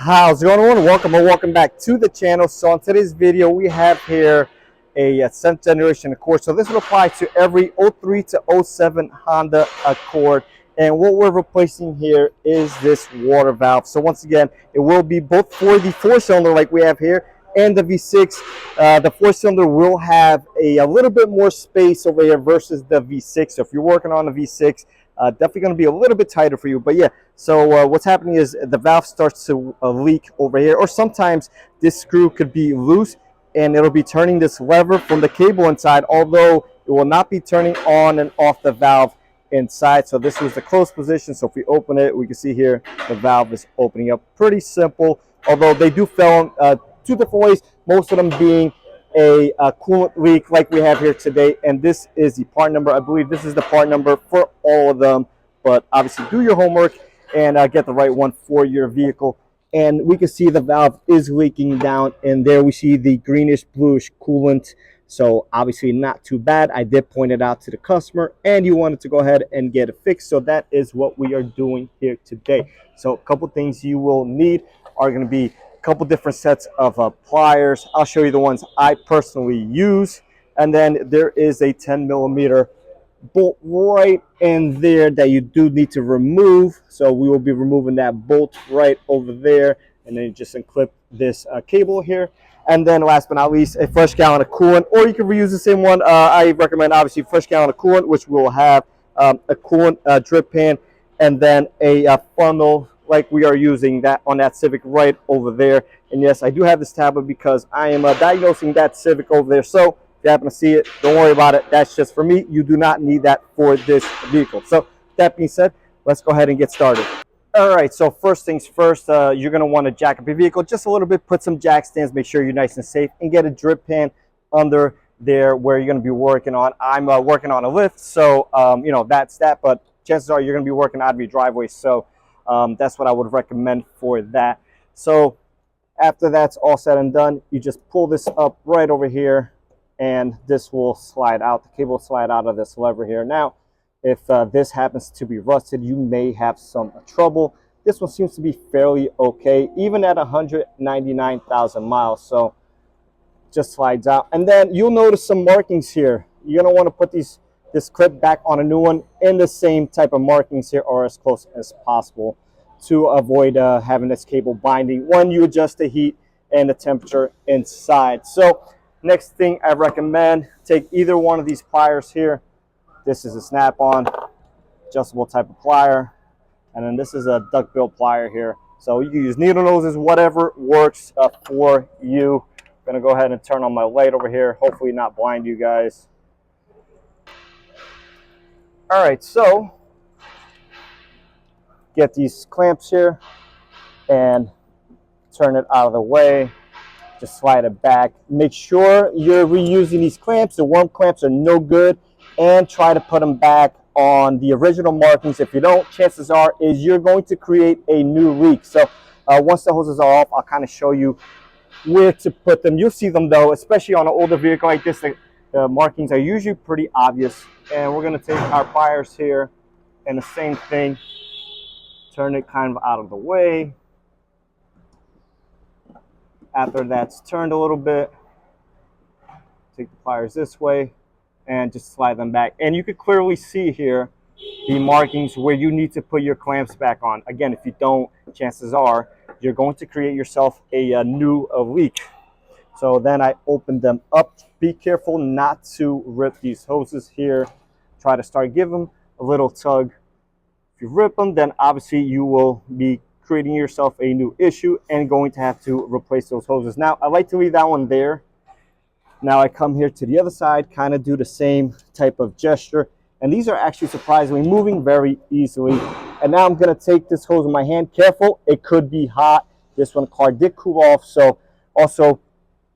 How's it going, everyone? Welcome back to the channel. So on today's video, we have here a 7th generation Accord. So this will apply to every 03 to 07 Honda Accord. And what we're replacing here is this water valve. So once again, it will be both for the 4-cylinder like we have here and the V6. The 4-cylinder will have a little bit more space over here versus the V6. So if you're working on a V6, definitely going to be a little bit tighter for you. But yeah, so what's happening is the valve starts to leak over here, or sometimes this screw could be loose and it'll be turning this lever from the cable inside, although it will not be turning on and off the valve inside. So this was the closed position. So if we open it, we can see here the valve is opening up. Pretty simple, although they do fail two different ways, most of them being a coolant leak like we have here today. And this is the part number. I believe this is the part number for all of them, but obviously do your homework and get the right one for your vehicle. And we can see the valve is leaking down, and there we see the greenish bluish coolant. So obviously not too bad. I did point it out to the customer and you wanted to go ahead and get it fixed. So that is what we are doing here today. So a couple things you will need are going to be a couple different sets of pliers. I'll show you the ones I personally use. And then there is a 10mm bolt right in there that you do need to remove. So we will be removing that bolt right over there, and then you just unclip this cable here. And then last but not least, a fresh gallon of coolant, or you can reuse the same one. I recommend obviously fresh gallon of coolant, which will have a coolant drip pan, and then a funnel like we are using that on that Civic right over there. And yes, I do have this tablet because I am diagnosing that Civic over there. So if you happen to see it, don't worry about it. That's just for me. You do not need that for this vehicle. So that being said, let's go ahead and get started. All right, so first things first, you're going to want to jack up your vehicle just a little bit, put some jack stands, make sure you're nice and safe, and get a drip pan under there where you're going to be working on. I'm working on a lift, so, you know, that's that, but chances are you're going to be working out of your driveway, so that's what I would recommend for that. So after that's all said and done, you just pull this up right over here, and this will slide out. The cable will slide out of this lever here. Now, if this happens to be rusted, you may have some trouble. This one seems to be fairly okay, even at 199,000 miles. So just slides out. And then you'll notice some markings here. You're going to want to put this clip back on a new one in the same type of markings here, or as close as possible, to avoid having this cable binding when you adjust the heat and the temperature inside. So next thing I recommend, take either one of these pliers here. This is a snap-on, adjustable type of plier. And then this is a duckbill plier here. So you can use needle noses, whatever works for you. I'm gonna go ahead and turn on my light over here, hopefully not blind you guys. All right, so get these clamps here and turn it out of the way. Just slide it back. Make sure you're reusing these clamps. The worm clamps are no good, and try to put them back on the original markings. If you don't, chances are is you're going to create a new leak. So once the hoses are off, I'll kind of show you where to put them. You'll see them though, especially on an older vehicle like this. The markings are usually pretty obvious. And we're going to take our pliers here and the same thing, turn it kind of out of the way. After that's turned a little bit, take the pliers this way and just slide them back. And you can clearly see here the markings where you need to put your clamps back on. Again, if you don't, chances are you're going to create yourself a new leak. So then I open them up. Be careful not to rip these hoses here. Try to start, give them a little tug. If you rip them, then obviously you will be creating yourself a new issue and going to have to replace those hoses. Now, I like to leave that one there. Now I come here to the other side, kind of do the same type of gesture. And these are actually surprisingly moving very easily. And now I'm going to take this hose in my hand. Careful, it could be hot. This one car did cool off. So also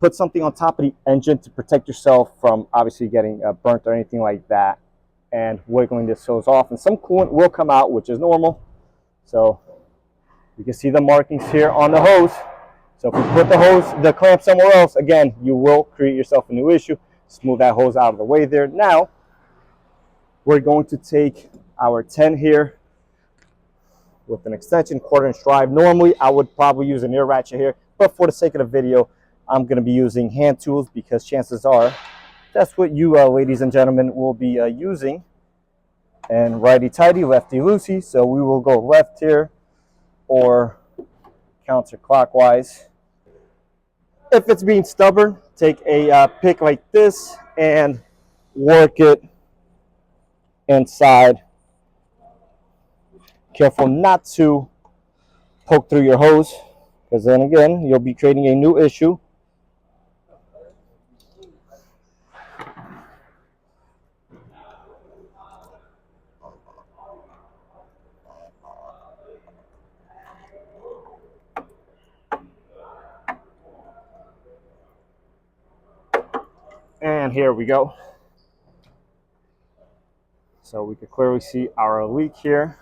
put something on top of the engine to protect yourself from obviously getting burnt or anything like that. And wiggling this hose off. And some coolant will come out, which is normal. So you can see the markings here on the hose. So if you put the clamp somewhere else, again, you will create yourself a new issue. Smooth that hose out of the way there. Now, we're going to take our 10 here, with an extension, 1/4" drive. Normally, I would probably use an ear ratchet here, but for the sake of the video, I'm going to be using hand tools because chances are that's what you ladies and gentlemen will be using. And righty-tighty, lefty-loosey, so we will go left here or counterclockwise. If it's being stubborn, take a pick like this and work it inside. Careful not to poke through your hose, because then again, you'll be creating a new issue. And here we go. So we can clearly see our leak here.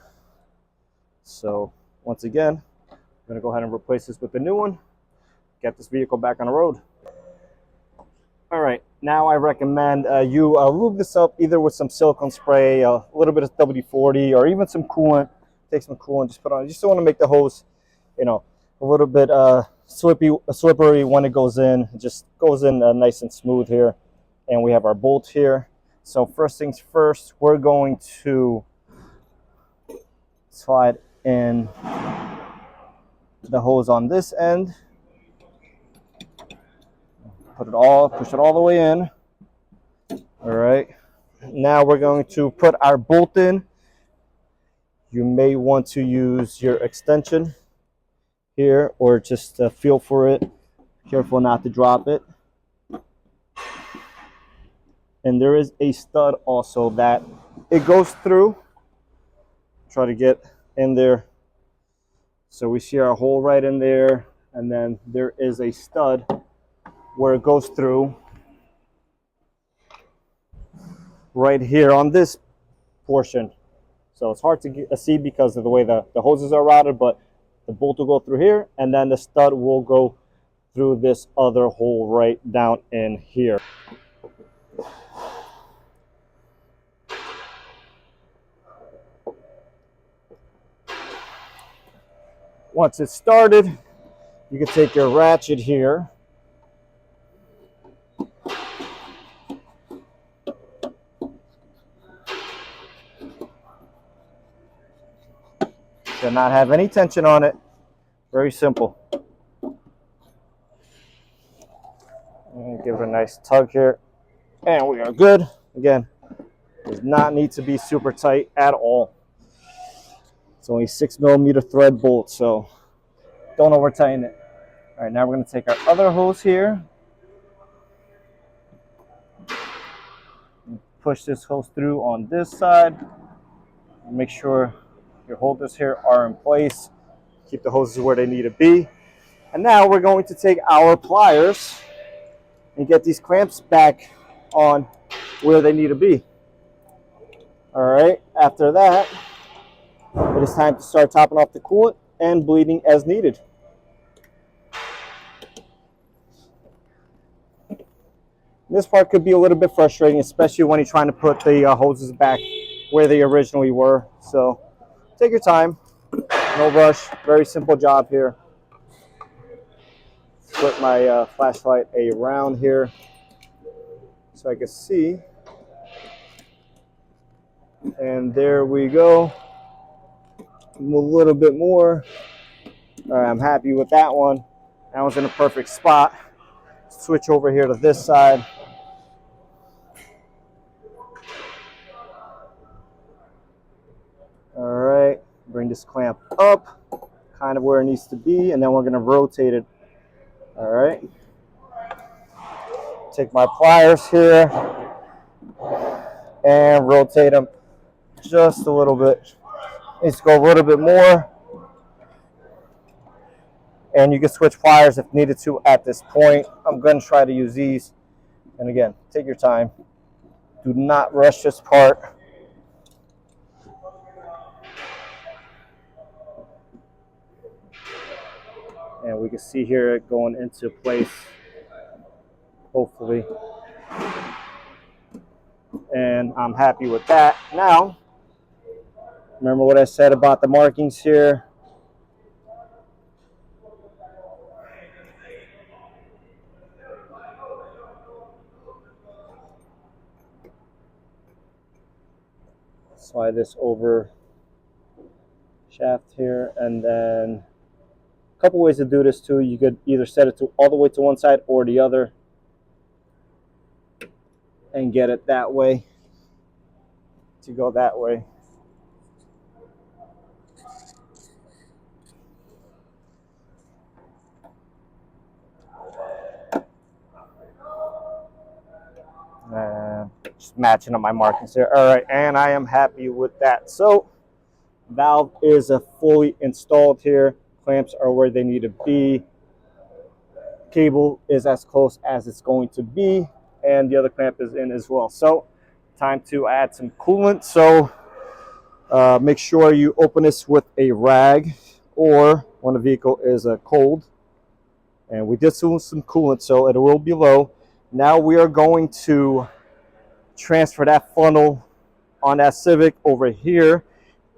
So once again, I'm going to go ahead and replace this with the new one. Get this vehicle back on the road. All right, now I recommend you lube this up either with some silicone spray, a little bit of WD-40, or even some coolant. Take some coolant, just put on. You just want to make the hose, you know, a little bit slippery when it goes in. It just goes in nice and smooth here. And we have our bolt here. So first things first, we're going to slide in the hose on this end. Push it all the way in. All right. Now we're going to put our bolt in. You may want to use your extension here or just feel for it. Careful not to drop it. And there is a stud also that it goes through. Try to get in there. So we see our hole right in there, and then there is a stud where it goes through right here on this portion. So it's hard to see because of the way the hoses are routed, but the bolt will go through here, and then the stud will go through this other hole right down in here. Once it's started, you can take your ratchet here to not have any tension on it. Very simple. And give it a nice tug here, and we are good. Again, does not need to be super tight at all. It's only 6mm thread bolt, so don't over tighten it. All right, now we're going to take our other hose here, and push this hose through on this side. Make sure your holders here are in place. Keep the hoses where they need to be. And now we're going to take our pliers and get these clamps back on where they need to be. All right, after that, it is time to start topping off the coolant and bleeding as needed. This part could be a little bit frustrating, especially when you're trying to put the hoses back where they originally were. So take your time, no rush, very simple job here. Put my flashlight around here so I can see. And there we go. A little bit more. All right, I'm happy with that one. That one's in a perfect spot. Switch over here to this side. All right, bring this clamp up, kind of where it needs to be, and then we're gonna rotate it. All right. Take my pliers here and rotate them just a little bit. Needs to go a little bit more. And you can switch pliers if needed to at this point. I'm going to try to use these. And again, take your time. Do not rush this part. And we can see here it going into place, hopefully. And I'm happy with that. Now, Remember what I said about the markings here? Slide this over shaft here, and then a couple ways to do this too. You could either set it to all the way to one side or the other and get it that way, to go that way. And just matching up my markings here. All right, and I am happy with that. So valve is fully installed here. Clamps are where they need to be. Cable is as close as it's going to be, and the other clamp is in as well. So time to add some coolant. So make sure you open this with a rag or when the vehicle is cold. And we did some coolant, so it will be low. Now we are going to transfer that funnel on that Civic over here,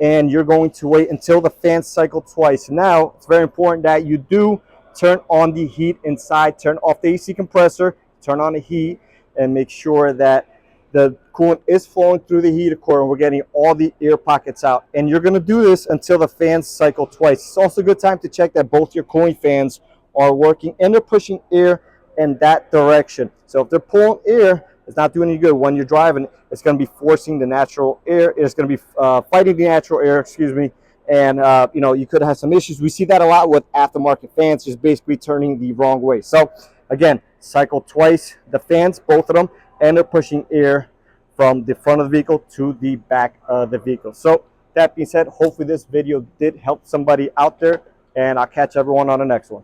and you're going to wait until the fans cycle twice. Now, it's very important that you do turn on the heat inside, turn off the AC compressor, turn on the heat, and make sure that the coolant is flowing through the heater core and we're getting all the air pockets out. And you're going to do this until the fans cycle twice. It's also a good time to check that both your cooling fans are working and they're pushing air in that direction. So if they're pulling air, it's not doing any good. When you're driving, it's going to be forcing the natural air. It's going to be fighting the natural air, excuse me. And, you know, you could have some issues. We see that a lot with aftermarket fans, just basically turning the wrong way. So, again, cycle twice the fans, both of them, and they're pushing air from the front of the vehicle to the back of the vehicle. So, that being said, hopefully this video did help somebody out there, and I'll catch everyone on the next one.